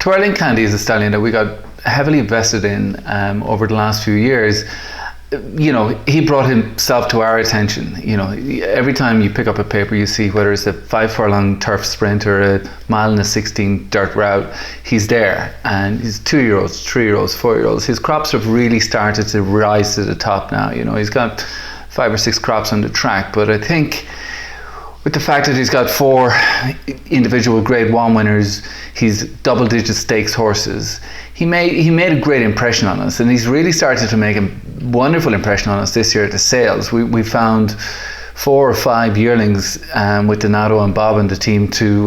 Twirling Candy is a stallion that we got heavily invested in over the last few years. He brought himself to our attention. Every time you pick up a paper, you see whether it's a 5 furlong turf sprint or a mile and a 16 dirt route, he's there. And he's 2-year-olds, 3-year-olds, 4-year-olds. His crops have really started to rise to the top now. He's got 5 or 6 crops on the track, but I think with the fact that he's got 4 individual Grade 1 winners, he's double-digit stakes horses, he made a great impression on us, and he's really started to make a wonderful impression on us this year at the sales. We found 4 or 5 yearlings with Donato and Bob and the team to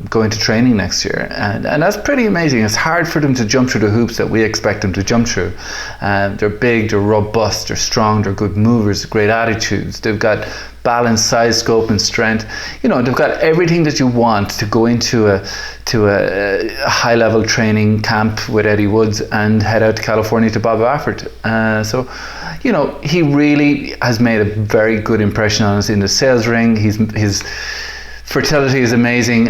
go into training next year, and that's pretty amazing. It's hard for them to jump through the hoops that we expect them to jump through. They're big, they're robust, they're strong, they're good movers, great attitudes. They've got balance, size, scope and strength. They've got everything that you want to go into a high level training camp with Eddie Woods and head out to California to Bob Baffert. He really has made a very good impression on us in the sales ring. His fertility is amazing.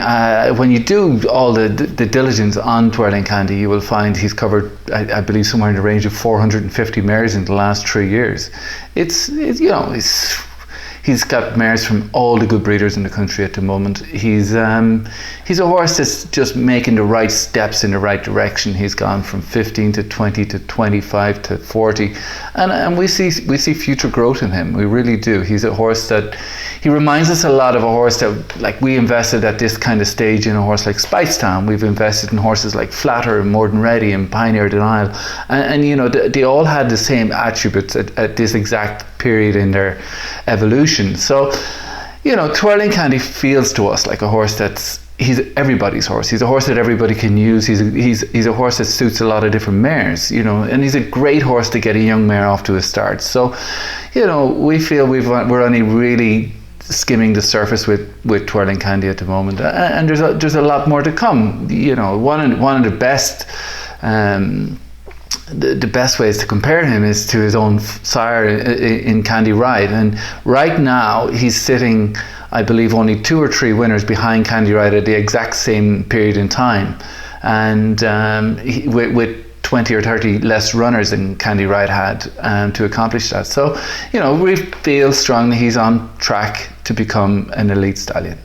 When you do all the diligence on Twirling Candy, you will find he's covered, I believe, somewhere in the range of 450 mares in the last 3 years. He's got mares from all the good breeders in the country at the moment. He's a horse that's just making the right steps in the right direction. He's gone from 15 to 20 to 25 to 40, and we see future growth in him. We really do. He's a horse that he reminds us a lot of a horse that, like, we invested at this kind of stage in a horse like Speightstown. We've invested in horses like Flatter and More Than Ready and Pioneer Denial, and they all had the same attributes at this exact period in their evolution. So, Twirling Candy feels to us like a horse he's everybody's horse. He's a horse that everybody can use. He's a horse that suits a lot of different mares, and he's a great horse to get a young mare off to a start. So, we feel we're only really skimming the surface with Twirling Candy at the moment, and there's a lot more to come. One of the best the best ways to compare him is to his own sire in Candy Ride, and right now he's sitting, I believe, only 2 or 3 winners behind Candy Ride at the exact same period in time, and with 20 or 30 less runners than Candy Ride had to accomplish that. So we feel strongly he's on track to become an elite stallion.